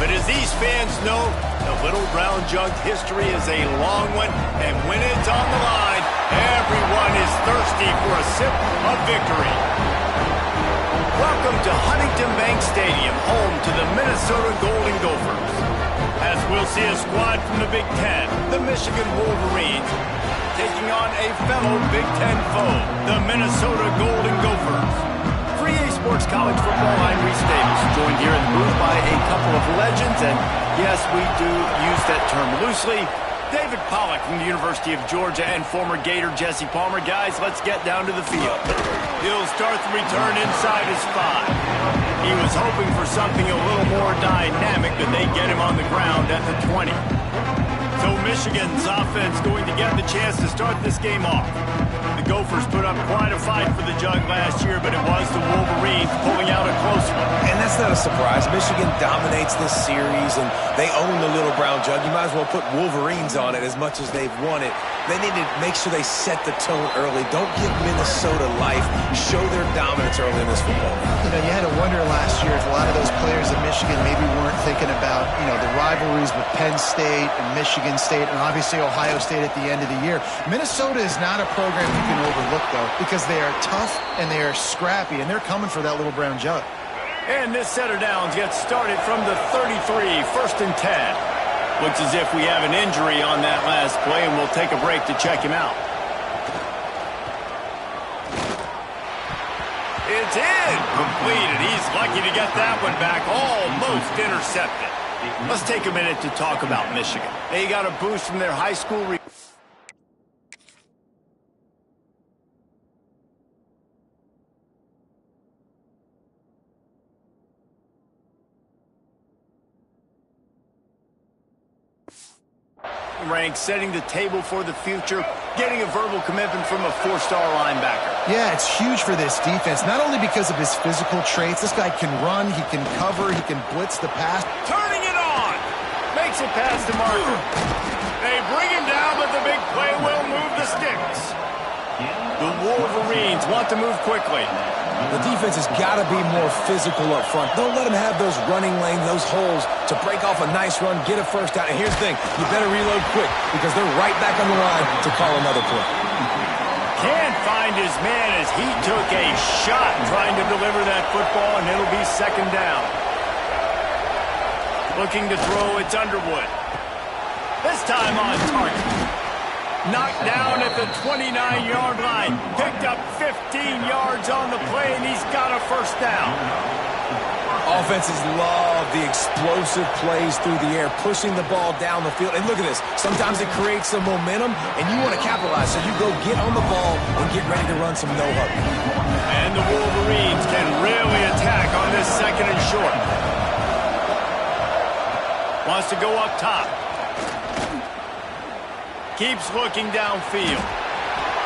But as these fans know, the Little Brown Jug history is a long one, and when it's on the line, everyone is thirsty for a sip of victory. Welcome to Huntington Bank Stadium, home to the Minnesota Golden Gophers. As we'll see a squad from the Big Ten, the Michigan Wolverines, taking on a fellow Big Ten foe, the Minnesota Golden Gophers. 3A Sports College Football, I'm Reese Davis, joined here in the booth by a couple of legends, and yes, we do use that term loosely. David Pollack from the University of Georgia and former Gator Jesse Palmer. Guys, let's get down to the field. He'll start the return inside his 5. He was hoping for something a little more dynamic, but they get him on the ground at the 20. So Michigan's offense going to get the chance to start this game off. The Gophers put up quite a fight for the Jug last year, but it was the Wolverines pulling out a close one. And that's not a surprise. Michigan dominates this series, and they own the Little Brown Jug. You might as well put Wolverines on it as much as they've won it. They need to make sure they set the tone early. Don't give Minnesota life. Show their dominance early in this football game. You know, you had to wonder last year if a lot of those players in Michigan maybe weren't thinking about, you know, the rivalries with Penn State and Michigan State and obviously Ohio State at the end of the year. Minnesota is not a program you can overlook, though, because they are tough and they are scrappy, and they're coming for that Little Brown Jug. And this set of downs gets started from the 33, 1st and 10. Looks as if we have an injury on that last play, and we'll take a break to check him out. It's in! Completed. He's lucky to get that one back. Almost intercepted. Let's take a minute to talk about Michigan. They got a boost from their high school rank, setting the table for the future, getting a verbal commitment from a 4-star linebacker. Yeah, it's huge for this defense, not only because of his physical traits. This guy can run, he can cover, he can blitz the pass. Turning it on! Makes it past the marker. They bring him down, but the big play will move the sticks. The Wolverines want to move quickly. The defense has got to be more physical up front. Don't let them have those running lanes, those holes to break off a nice run, get a first down. And here's the thing, you better reload quick because they're right back on the line to call another play. Can't find his man as he took a shot trying to deliver that football, and it'll be 2nd down. Looking to throw, it's Underwood. This time on target. Knocked down at the 29-yard line. Picked up 15 yards on the play, and he's got a 1st down. Offenses love the explosive plays through the air, pushing the ball down the field. And look at this. Sometimes it creates some momentum, and you want to capitalize. So you go get on the ball and get ready to run some no-huddle. And the Wolverines can really attack on this 2nd and short. Wants to go up top. Keeps looking downfield.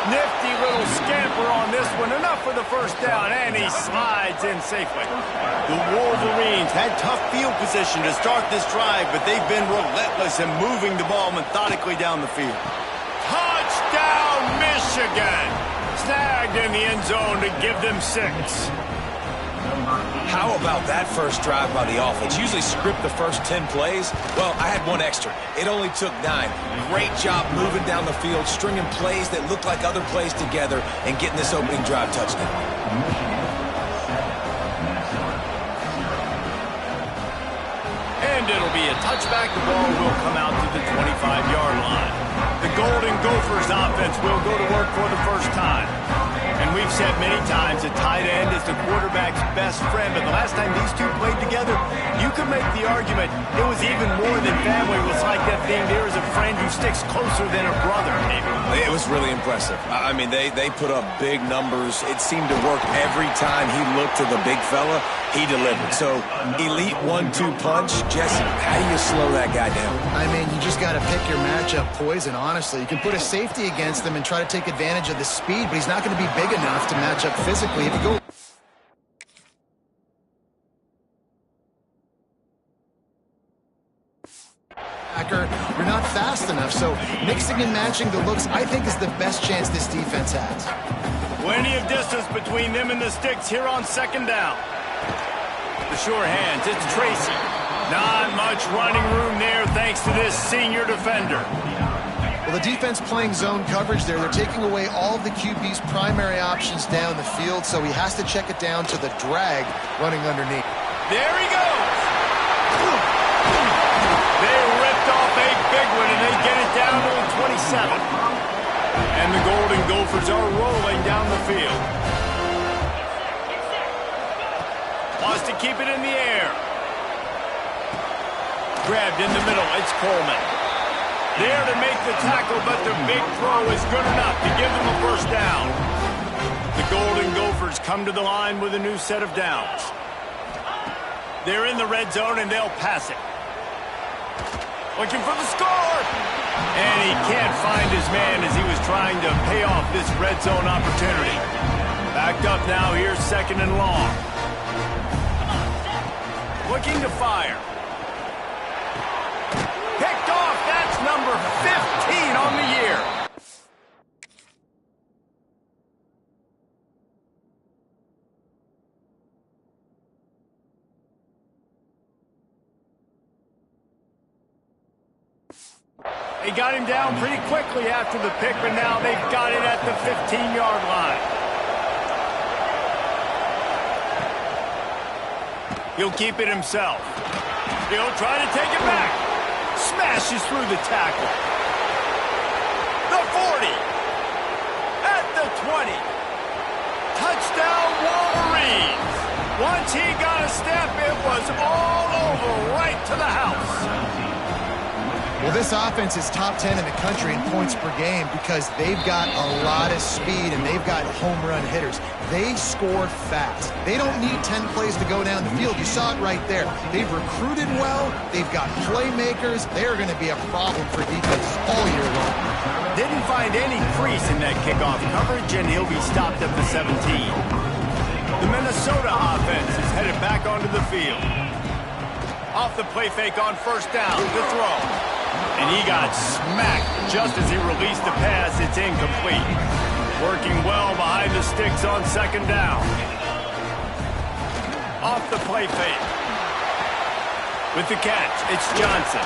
Nifty little scamper on this one. Enough for the 1st down, and he slides in safely. The Wolverines had tough field position to start this drive, but they've been relentless in moving the ball methodically down the field. Touchdown, Michigan! Snagged in the end zone to give them 6. How about that first drive by the offense? Usually script the first 10 plays. Well, I had one extra. It only took 9. Great job moving down the field, stringing plays that look like other plays together, and getting this opening drive touchdown. And it'll be a touchback. The ball will come out to the 25-yard line. The Golden Gophers offense will go to work for the 1st time. And we've said many times a tight end is the quarterback's best friend, but the last time these two played together, you could make the argument it was even more than family. It was like that thing, there is a friend who sticks closer than a brother, maybe. It was really impressive. I mean, they put up big numbers. It seemed to work every time he looked to the big fella. He delivered. So, elite 1-2 punch. Jesse, how do you slow that guy down? I mean, you just got to pick your matchup poison, honestly. You can put a safety against him and try to take advantage of the speed, but he's not going to be big enough to match up physically. If you go you're not fast enough, so mixing and matching the looks, I think, is the best chance this defense has. Plenty of distance between them and the sticks here on 2nd down. The sure hands, it's Tracy. Not much running room there thanks to this senior defender. Well, the defense playing zone coverage there. They're taking away all of the QB's primary options down the field, so he has to check it down to the drag running underneath. There he goes. They ripped off a big one, and they get it down to the 27. And the Golden Gophers are rolling down the field. Wants to keep it in the air. Grabbed in the middle. It's Coleman. There to make the tackle, but the big throw is good enough to give them a first down. The Golden Gophers come to the line with a new set of downs. They're in the red zone, and they'll pass it. Looking for the score. And he can't find his man as he was trying to pay off this red zone opportunity. Backed up now. Here's second and long. Looking to fire. Picked off. That's number 15 on the year. They got him down pretty quickly after the pick, but now they've got it at the 15-yard line. He'll keep it himself. He'll try to take it back. Smashes through the tackle. The 40. At the 20. Touchdown Wolverines. Once he got a step, it was all over right to the house. Well, this offense is top 10 in the country in points per game because they've got a lot of speed and they've got home run hitters. They score fast. They don't need 10 plays to go down the field. You saw it right there. They've recruited well. They've got playmakers. They're going to be a problem for defenses all year long. Didn't find any crease in that kickoff coverage, and he'll be stopped at the 17. The Minnesota offense is headed back onto the field. Off the play fake on first down, the throw. And he got smacked just as he released the pass. It's incomplete. Working well behind the sticks on second down. Off the play fake. With the catch, it's Johnson.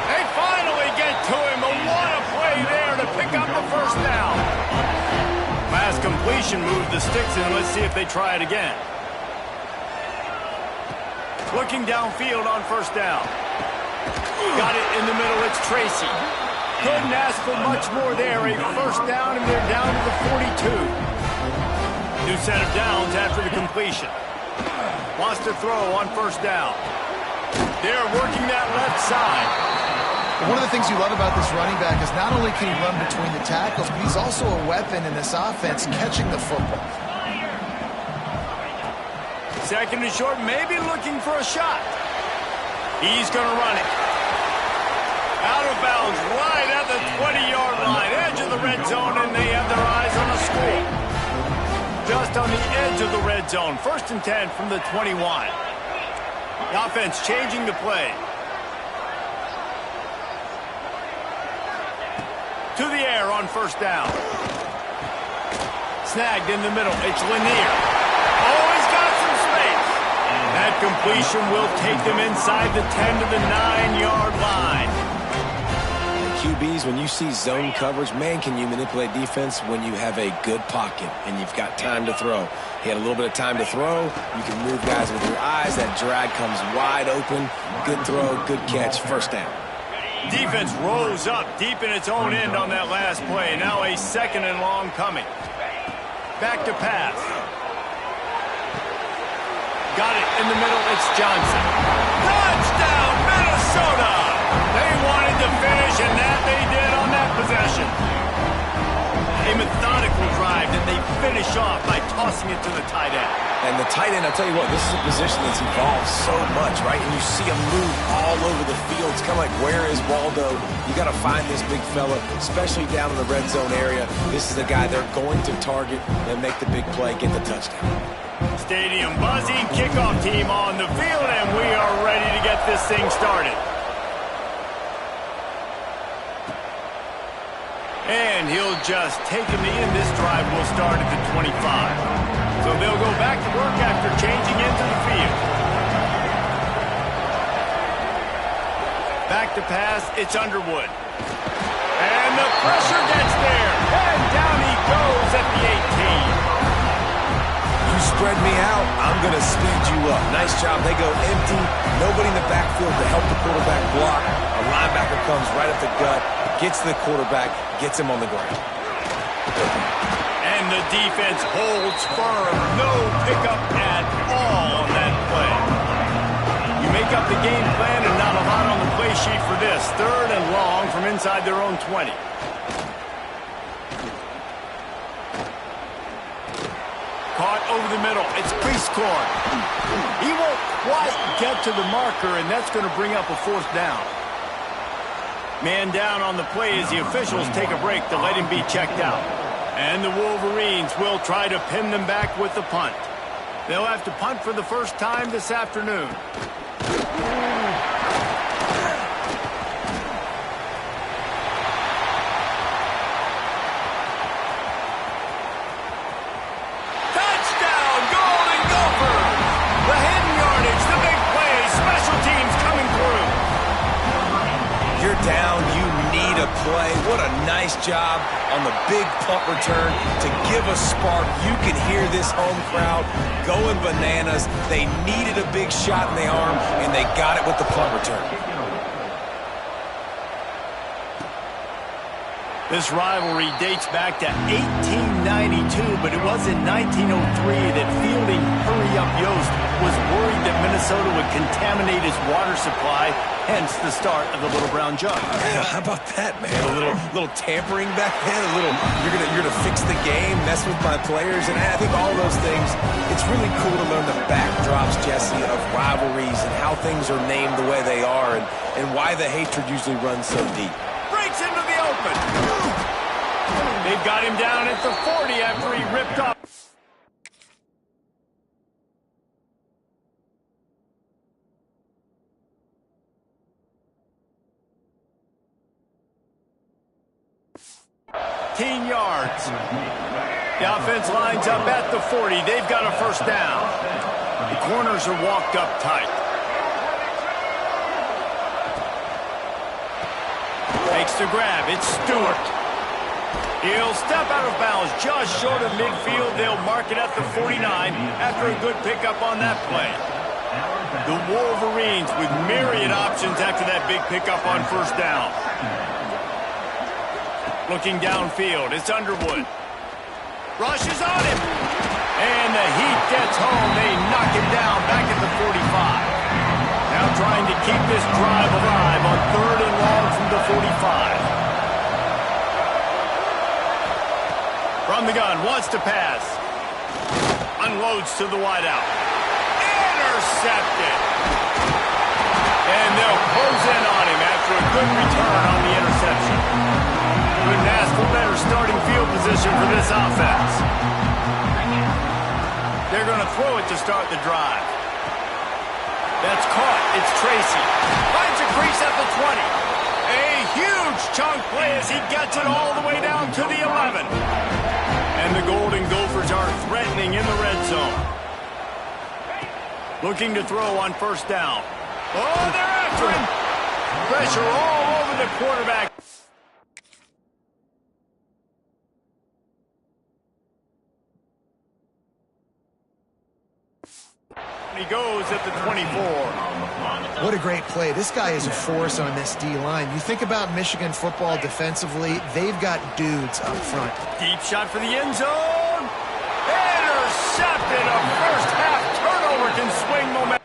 They finally get to him. And what a play there to pick up the first down. Last completion moved the sticks in. Let's see if they try it again. Looking downfield on first down. Got it in the middle. It's Tracy. Couldn't ask for much more there. A first down, and they're down to the 42. New set of downs after the completion. Wants to throw on first down. They're working that left side. One of the things you love about this running back is not only can he run between the tackles, but he's also a weapon in this offense catching the football. Second and short, maybe looking for a shot. He's going to run it. Out of bounds, right at the 20-yard line, edge of the red zone, and they have their eyes on a score. Just on the edge of the red zone, 1st and 10 from the 21. The offense changing the play. To the air on first down. Snagged in the middle, it's Lanier. Oh, he's got some space. That completion will take them inside the 10 to the 9-yard line. QBs, when you see zone coverage, man, can you manipulate defense when you have a good pocket and you've got time to throw. He had a little bit of time to throw. You can move guys with your eyes. That drag comes wide open. Good throw, good catch, first down. Defense rose up deep in its own end on that last play. Now a second and long coming. Back to pass. Got it in the middle. It's Johnson. Touchdown, Minnesota! They wanted to finish, and that they did on that possession. A methodical drive that they finish off by tossing it to the tight end. And the tight end, I'll tell you what, this is a position that's evolved so much, right? And you see him move all over the field. It's kind of like, where is Waldo? You got to find this big fella, especially down in the red zone area. This is the guy they're going to target and make the big play, get the touchdown. Stadium buzzing, kickoff team on the field, and we are ready to get this thing started. And he'll just take him in. This drive will start at the 25. So they'll go back to work after changing into the field. Back to pass, it's Underwood. And the pressure gets there. And down he goes at the 18. You spread me out, I'm going to speed you up. Nice job. They go empty. Nobody in the backfield to help the quarterback block. A linebacker comes right up the gut, gets to the quarterback, gets him on the ground. And the defense holds firm. No pickup at all on that play. You make up the game plan and not a lot on the play sheet for this. 3rd and long from inside their own 20. Caught over the middle. It's Prieskorn. He won't quite get to the marker, and that's going to bring up a 4th down. Man down on the play as the officials take a break to let him be checked out. And the Wolverines will try to pin them back with the punt. They'll have to punt for the first time this afternoon. Touchdown, Golden Gophers! The hidden yardage, the big plays, special teams coming through. You're down, you need a play. What a nice job on the big punt return to give a spark. You can hear this home crowd going bananas. They needed a big shot in the arm, and they got it with the punt return. This rivalry dates back to 1892, but it was in 1903 that fielding Hurry-Up Yost was worried that Minnesota would contaminate his water supply, hence the start of the Little Brown Jug. Yeah, how about that, man? A little tampering back then, you're gonna fix the game, mess with my players, and I think all those things, it's really cool to learn the backdrops, Jesse, of rivalries and how things are named the way they are and why the hatred usually runs so deep. Breaks into the open. They've got him down at the 40 after he ripped off. Yards. The offense lines up at the 40. They've got a 1st down. The corners are walked up tight. Makes the grab. It's Stewart. He'll step out of bounds just short of midfield. They'll mark it at the 49 after a good pickup on that play. The Wolverines with myriad options after that big pickup on 1st down. Looking downfield, it's Underwood. Rushes on him. And the heat gets home. They knock him down back at the 45. Now trying to keep this drive alive on 3rd and long from the 45. From the gun, wants to pass. Unloads to the wideout. Intercepted. And they'll close in on him after a good return on the interception. Couldn't ask for better starting field position for this offense. They're going to throw it to start the drive. That's caught. It's Tracy. Finds a crease at the 20. A huge chunk play as he gets it all the way down to the 11. And the Golden Gophers are threatening in the red zone. Looking to throw on 1st down. Oh, they're after him. Pressure all over the quarterback. He goes at the 24. What a great play. This guy is a force on this D-line. You think about Michigan football defensively, they've got dudes up front. Deep shot for the end zone. Intercepted. A first-half turnover can swing momentum.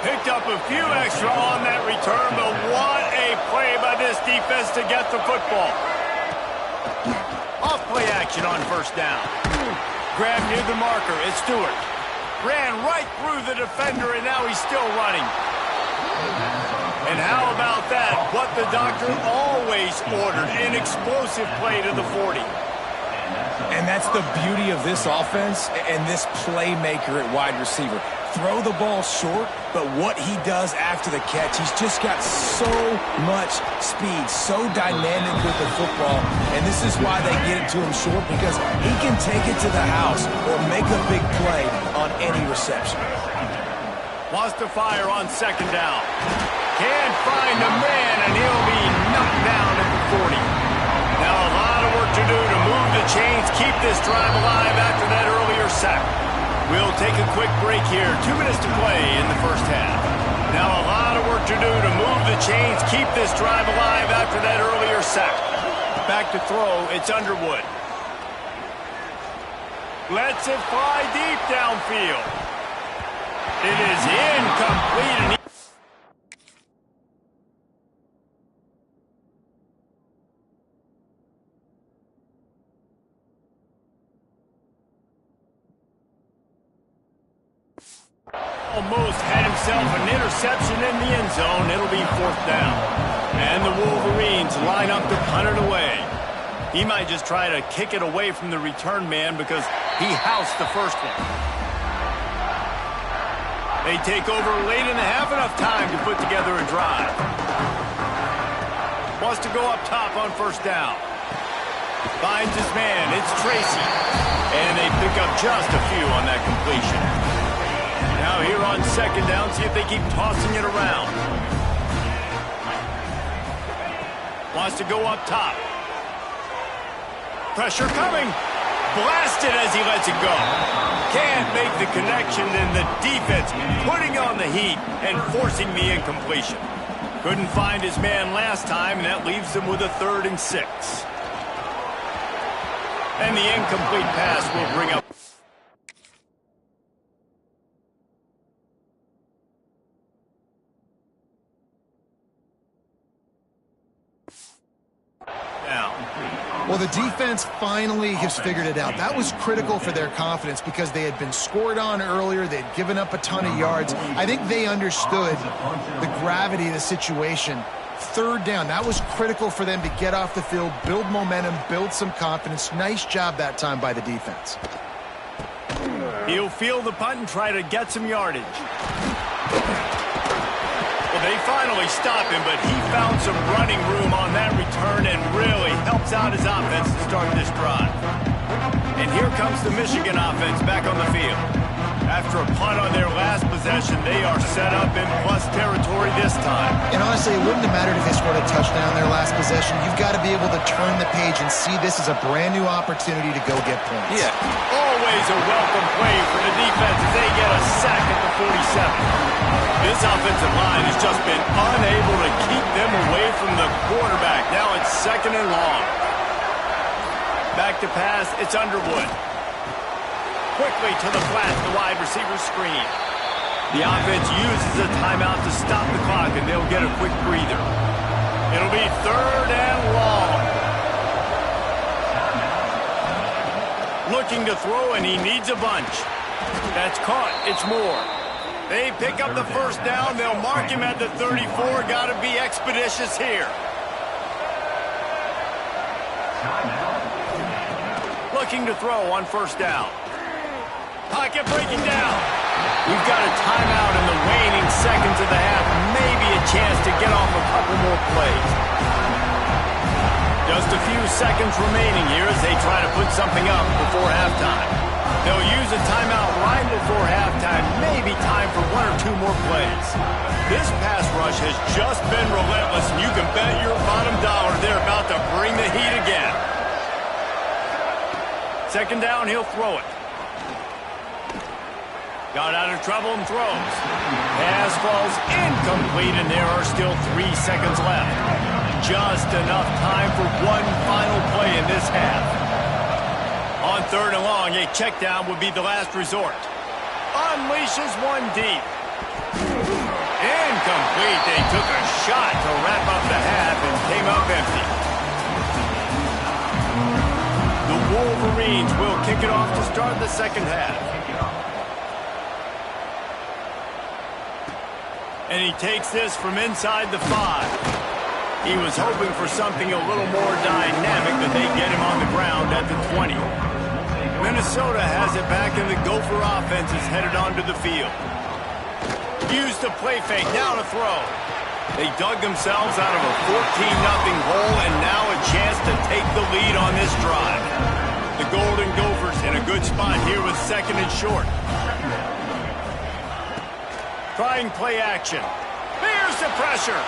Picked up a few extra on that return, but what a play by this defense to get the football. Off play action on 1st down. Grab near the marker. It's Stewart. Ran right through the defender, and now he's still running. And how about that? What the doctor always ordered, an explosive play to the 40. And that's the beauty of this offense and this playmaker at wide receiver. throw the ball short, but what he does after the catch, he's just got so much speed, so dynamic with the football, and this is why they get it to him short, because he can take it to the house or make a big play on any reception. Wants to fire on second down. Can't find a man, and he'll be knocked down at the 40. Now a lot of work to do to move the chains, keep this drive alive after that earlier sack. We'll take a quick break here. 2 minutes to play in the first half. Now a lot of work to do to move the chains, keep this drive alive after that earlier sack. Back to throw, it's Underwood. Lets it fly deep downfield. It is incomplete. Almost had himself an interception in the end zone. It'll be fourth down. And the Wolverines line up to punt it away. He might just try to kick it away from the return man because he housed the first one. They take over late in the half, enough time to put together a drive. Wants to go up top on first down. Finds his man. It's Tracy. And they pick up just a few on that completion. Now here on second down, see if they keep tossing it around. Wants to go up top. Pressure coming. Blasted as he lets it go. Can't make the connection, and the defense putting on the heat and forcing the incompletion. Couldn't find his man last time, and that leaves them with a 3rd and 6. And the incomplete pass will bring up. Well, the defense finally has figured it out. That was critical for their confidence because they had been scored on earlier. They had given up a ton of yards. I think they understood the gravity of the situation. 3rd down, that was critical for them to get off the field, build momentum, build some confidence. Nice job that time by the defense. He'll field the punt and try to get some yardage. They finally stop him, but he found some running room on that return and really helps out his offense to start this drive. And here comes the Michigan offense back on the field. After a punt on their last possession, they are set up in plus territory this time. And honestly, it wouldn't have mattered if they scored a touchdown their last possession. You've got to be able to turn the page and see this as a brand new opportunity to go get points. Yeah, always a welcome play for the defense as they get a sack at the 47. This offensive line has just been unable to keep them away from the quarterback. Now it's 2nd and long. Back to pass, it's Underwood. Quickly to the flat, the wide receiver screen. The offense uses a timeout to stop the clock, and they'll get a quick breather. It'll be 3rd and long. Looking to throw, and he needs a bunch. That's caught. It's Moore. They pick up the first down. They'll mark him at the 34. Got to be expeditious here. Looking to throw on first down. Pocket breaking down. We've got a timeout in the waning seconds of the half. Maybe a chance to get off a couple more plays. Just a few seconds remaining here as they try to put something up before halftime. They'll use a timeout right before halftime. Maybe time for 1 or 2 more plays. This pass rush has just been relentless, and you can bet your bottom dollar they're about to bring the heat again. 2nd down, he'll throw it. Got out of trouble and throws. Pass falls incomplete, and there are still 3 seconds left. Just enough time for one final play in this half. On 3rd and long, a check down would be the last resort. Unleashes one deep. Incomplete. They took a shot to wrap up the half and came up empty. The Wolverines will kick it off to start the second half. And he takes this from inside the 5. He was hoping for something a little more dynamic, but they get him on the ground at the 20. Minnesota has it back, and the Gopher offense is headed onto the field. Used the play fake, now to throw. They dug themselves out of a 14-0 hole, and now a chance to take the lead on this drive. The Golden Gophers in a good spot here with second and short. Trying play action. There's the pressure.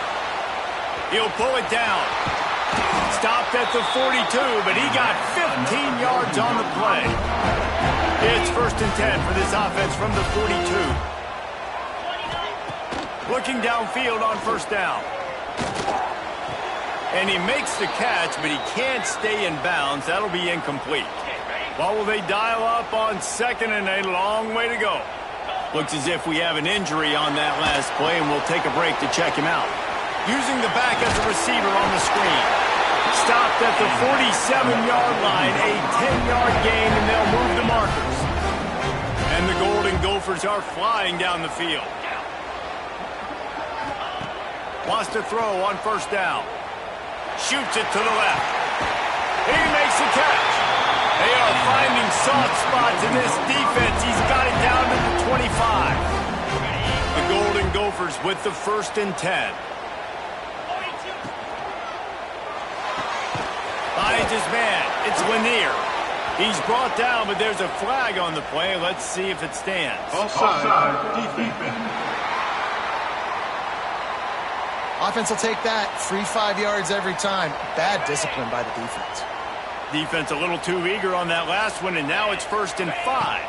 He'll pull it down. Stopped at the 42, but he got 15 yards on the play. It's 1st and 10 for this offense from the 42. Looking downfield on 1st down. And he makes the catch, but he can't stay in bounds. That'll be incomplete. What will they dial up on 2nd and a long way to go? Looks as if we have an injury on that last play, and we'll take a break to check him out. Using the back as a receiver on the screen. Stopped at the 47-yard line, a 10-yard gain, and they'll move the markers. And the Golden Gophers are flying down the field. Wants to throw on 1st down. Shoots it to the left. He makes the catch. They are finding soft spots in this defense. He's got it down to the 25. The Golden Gophers with the 1st and 10. Finds his man. It's Lanier. He's brought down, but there's a flag on the play. Let's see if it stands. Offside, defense. Offense will take that. Free 5 yards every time. Bad discipline by the defense. Defense a little too eager on that last one, and now it's 1st and 5.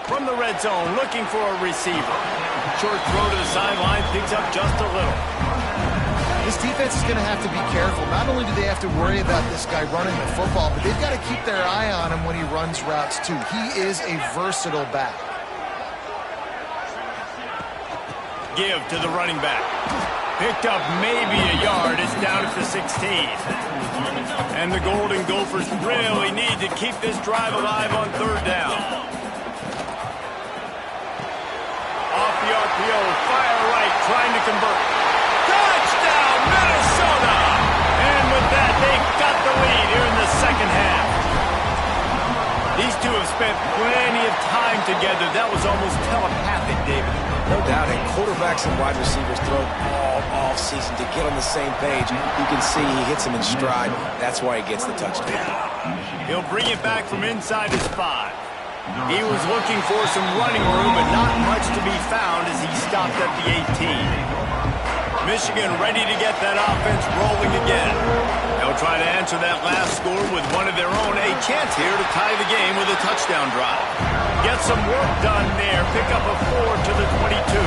From the red zone, looking for a receiver. Short throw to the sideline, picks up just a little. This defense is going to have to be careful. Not only do they have to worry about this guy running the football, but they've got to keep their eye on him when he runs routes, too. He is a versatile back. Give to the running back. Picked up maybe a yard. It's down at the 16. And the Golden Gophers really need to keep this drive alive on 3rd down. Off the RPO, fire right, trying to convert. Touchdown, Minnesota! And with that, they've got the lead here in the 2nd half. These two have spent plenty of time together. That was almost telepathic, David. No doubt, and quarterbacks and wide receivers throw all off-season to get on the same page. You can see he hits him in stride. That's why he gets the touchdown. He'll bring it back from inside his 5. He was looking for some running room, but not much to be found as he stopped at the 18. Michigan ready to get that offense rolling again. They'll try to answer that last score with one of their own. A chance here to tie the game with a touchdown drive. Get some work done there. Pick up a 4 to the 22.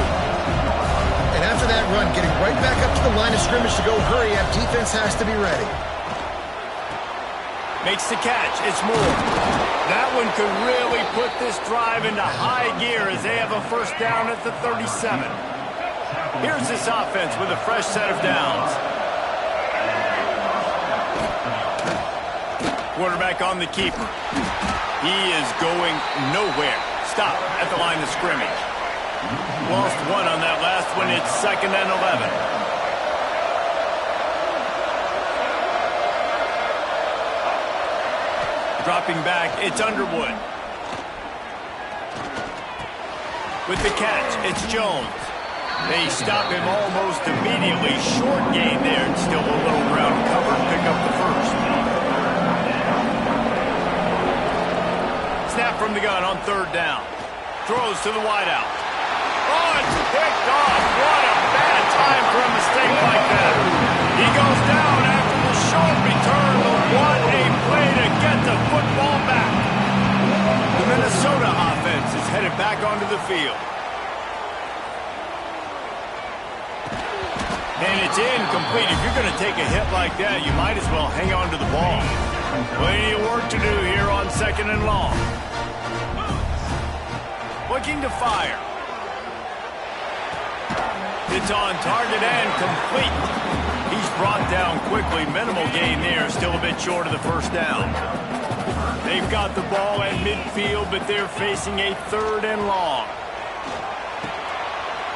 And after that run, getting right back up to the line of scrimmage to go hurry up. Defense has to be ready. Makes the catch. It's Moore. That one could really put this drive into high gear as they have a 1st down at the 37. Here's this offense with a fresh set of downs. Quarterback on the keeper. He is going nowhere. Stop at the line of scrimmage. Lost one on that last one. It's 2nd and 11. Dropping back, it's Underwood. With the catch, it's Jones. They stop him almost immediately. Short gain there, and still a little ground cover. Pick up the 1st. Snap from the gun on 3rd down. Throws to the wideout. Oh, it's picked off. What a bad time for a mistake like that. He goes down after the short return. What a play to get the football back. The Minnesota offense is headed back onto the field. And it's incomplete. If you're going to take a hit like that, you might as well hang on to the ball. Plenty of work to do here on 2nd and long. Looking to fire. It's on target and complete. He's brought down quickly. Minimal gain there. Still a bit short of the 1st down. They've got the ball at midfield, but they're facing a 3rd and long.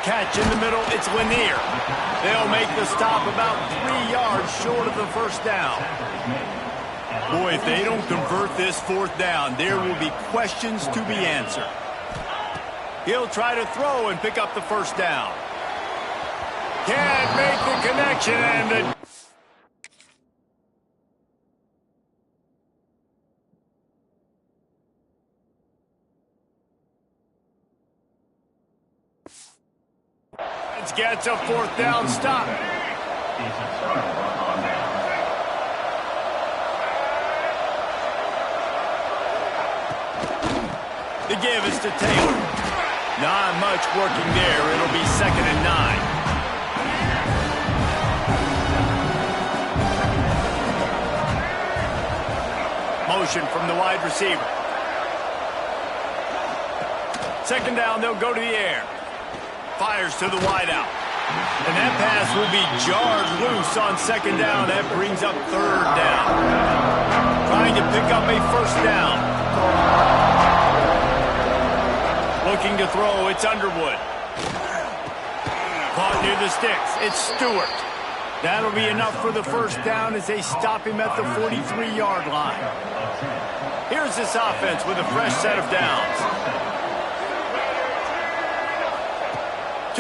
Catch in the middle. It's Lanier. They'll make the stop about 3 yards short of the 1st down. Boy, if they don't convert this 4th down, there will be questions to be answered. He'll try to throw and pick up the first down. Can't make the connection, and the gets a fourth down stop. The give is to Taylor. Not much working there. It'll be 2nd and 9. Motion from the wide receiver. 2nd down, they'll go to the air. Fires to the wideout. And that pass will be jarred loose on 2nd down. That brings up 3rd down. Trying to pick up a first down. Looking to throw, it's Underwood. Caught near the sticks, it's Stewart. That'll be enough for the first down as they stop him at the 43-yard line. Here's this offense with a fresh set of downs.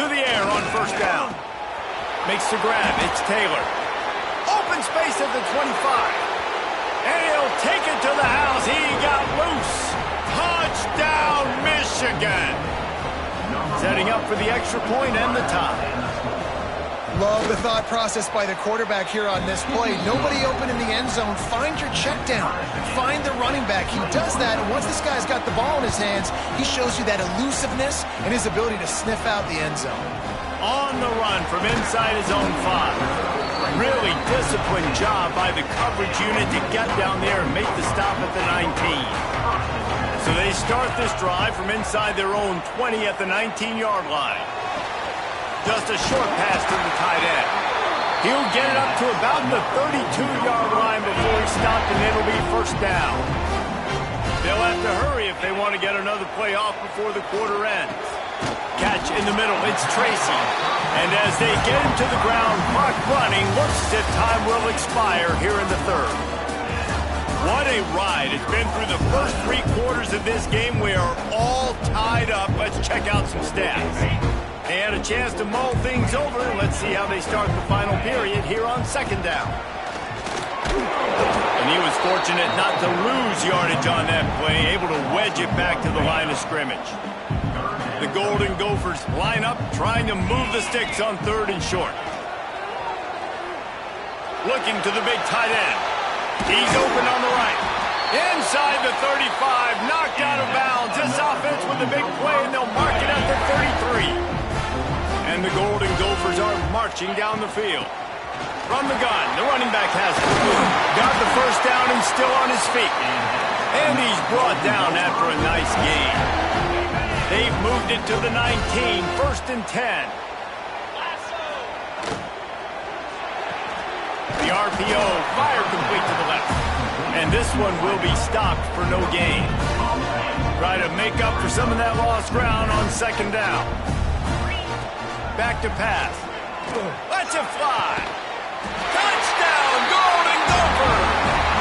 To the air on first down. Makes the grab. It's Taylor. Open space at the 25. And he'll take it to the house. He got loose. Touchdown, Michigan. Setting up for the extra point and the tie. Love the thought process by the quarterback here on this play. Nobody open in the end zone. Find your check down. Find the running back. He does that, and once this guy's got the ball in his hands, he shows you that elusiveness and his ability to sniff out the end zone. On the run from inside his own 5. Really disciplined job by the coverage unit to get down there and make the stop at the 19. So they start this drive from inside their own 20 at the 19-yard line. Just a short pass to the tight end. He'll get it up to about the 32-yard line before he stopped, and it'll be first down. They'll have to hurry if they want to get another play off before the quarter ends. Catch in the middle, it's Tracy. And as they get him to the ground, clock running, looks as if time will expire here in the 3rd. What a ride. It's been through the first 3 quarters of this game. We are all tied up. Let's check out some stats. They had a chance to mull things over. Let's see how they start the final period here on 2nd down. And he was fortunate not to lose yardage on that play, able to wedge it back to the line of scrimmage. The Golden Gophers line up, trying to move the sticks on 3rd and short. Looking to the big tight end. He's open on the right. Inside the 35, knocked out of bounds. This offense with a big play, and they'll mark it at the 33. And the Golden Gophers are marching down the field. From the gun, the running back has it. Got the first down and still on his feet. And he's brought down after a nice gain. They've moved it to the 19, 1st and 10. The RPO, fire complete to the left. And this one will be stopped for no gain. Try to make up for some of that lost ground on 2nd down. Back to pass. Let's it fly. Touchdown, Golden Gopher!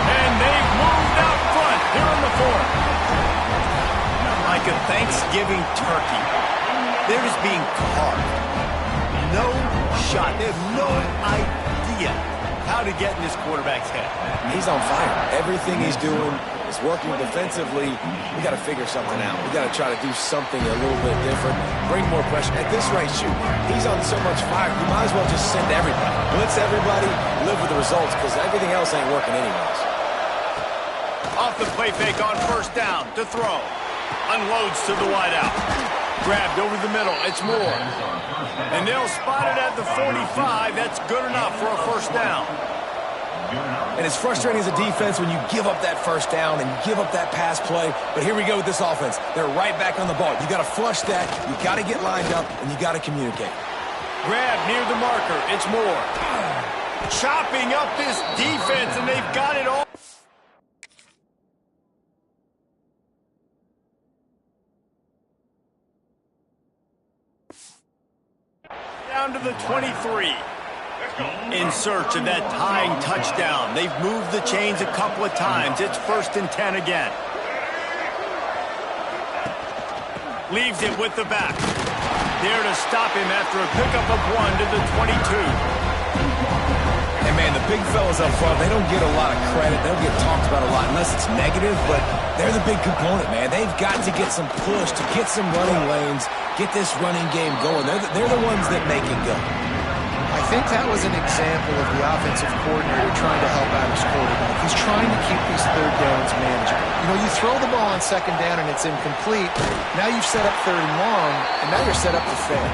And they've moved out front here in the 4th. Like a Thanksgiving turkey. They're just being carved. No shot. They have no idea how to get in this quarterback's head. He's on fire. Everything he's doing is working defensively. We got to figure something out. We got to try to do something a little bit different. Bring more pressure. At this rate, shoot, he's on so much fire. You might as well just send everybody. Blitz everybody, live with the results, because everything else ain't working anyways. Off the play fake on first down to throw. Unloads to the wideout. Grabbed over the middle. It's Moore. And they'll spot it at the 45. That's good enough for a first down. And it's frustrating as a defense when you give up that first down and you give up that pass play. But here we go with this offense. They're right back on the ball. You got to flush that. You got to get lined up, and you got to communicate. Grab near the marker. It's Moore. Chopping up this defense, and they've got it all. Down to the 23. In search of that tying touchdown. They've moved the chains a couple of times. It's 1st and 10 again. Leaves it with the back. There to stop him after a pickup of 1 to the 22. And, man, the big fellas up front, they don't get a lot of credit. They don't get talked about a lot unless it's negative, but they're the big component, man. They've got to get some push, to get some running lanes, get this running game going. They're the ones that make it go. I think that was an example of the offensive coordinator trying to help out his quarterback. He's trying to keep these third downs manageable. You know, you throw the ball on second down and it's incomplete. Now you've set up third and long, and now you're set up to fail.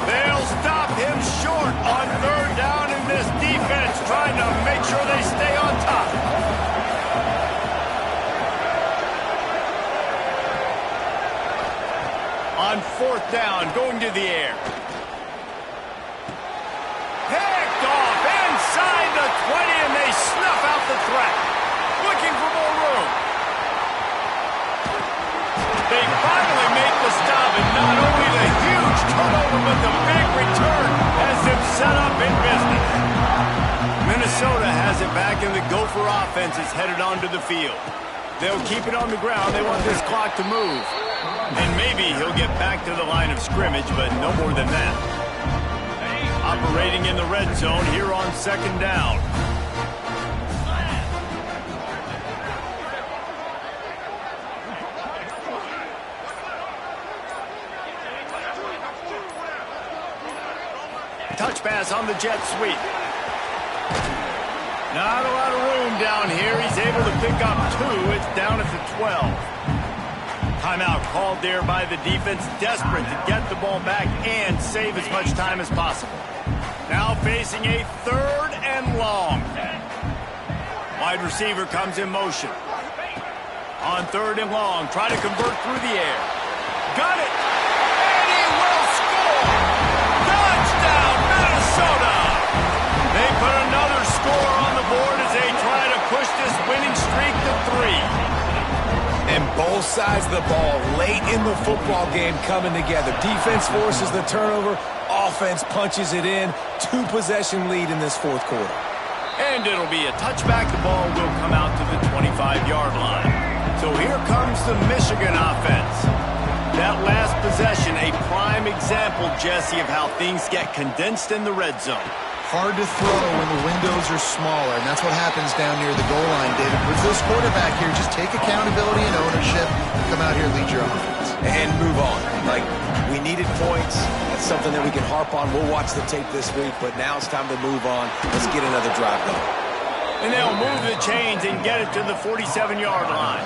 They'll stop him short on third down, and this defense trying to make sure they stay on top. On fourth down, going to the air. Picked off inside the 20, and they snuff out the threat. Looking for more room. They finally make the stop, and not only the huge turnover, but the big return has them set up in business. Minnesota has it back, and the Gopher offense is headed onto the field. They'll keep it on the ground. They want this clock to move. And maybe he'll get back to the line of scrimmage, but no more than that. Operating in the red zone here on second down. Touch pass on the jet sweep. Not a lot of room down here. He's able to pick up 2. It's down at the 12. Timeout called there by the defense, desperate to get the ball back and save as much time as possible. Now facing a third and long. Wide receiver comes in motion. On third and long, try to convert through the air. Got it! And he will score! Touchdown, Minnesota! They put another score on the board as they try to push this winning streak to 3. And both sides of the ball late in the football game coming together. Defense forces the turnover. Offense punches it in. 2-possession lead in this fourth quarter. And it'll be a touchback. The ball will come out to the 25-yard line. So here comes the Michigan offense. That last possession, a prime example, Jesse, of how things get condensed in the red zone. Hard to throw when the windows are smaller, and that's what happens down near the goal line, David. With this quarterback here, just take accountability and ownership and come out here and lead your offense. And move on. Like, we needed points. That's something that we can harp on. We'll watch the tape this week, but now it's time to move on. Let's get another drive going. And they'll move the chains and get it to the 47-yard line.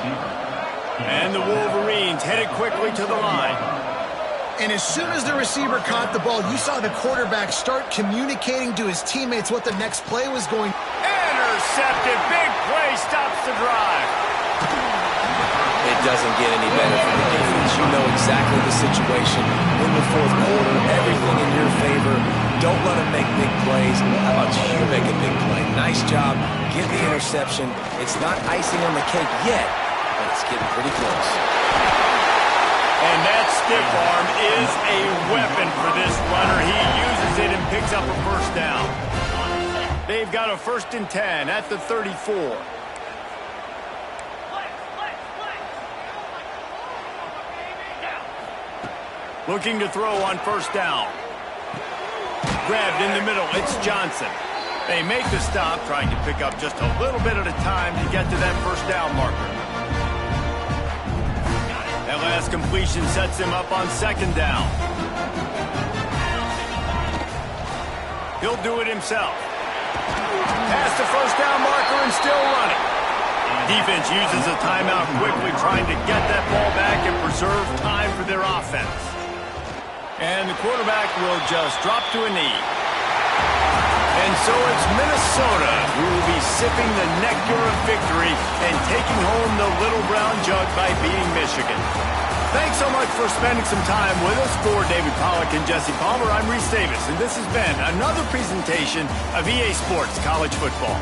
And the Wolverines headed quickly to the line. And as soon as the receiver caught the ball, you saw the quarterback start communicating to his teammates what the next play was going. Intercepted. Big play stops the drive. It doesn't get any better for the defense. You know exactly the situation in the fourth quarter. Everything in your favor. Don't let them make big plays. How about you make a big play? Nice job. Get the interception. It's not icing on the cake yet, but it's getting pretty close. And that stiff arm is a weapon for this runner. He uses it and picks up a first down. They've got a 1st and 10 at the 34. Looking to throw on first down. Grabbed in the middle. It's Johnson. They make the stop, trying to pick up just a little bit at a time to get to that first down marker. That last completion sets him up on second down. He'll do it himself. Past the first down marker and still running. Defense uses a timeout quickly, trying to get that ball back and preserve time for their offense. And the quarterback will just drop to a knee. And so it's Minnesota who will be sipping the nectar of victory and taking home the little brown jug by beating Michigan. Thanks so much for spending some time with us. For David Pollack and Jesse Palmer, I'm Reese Davis, and this has been another presentation of EA Sports College Football.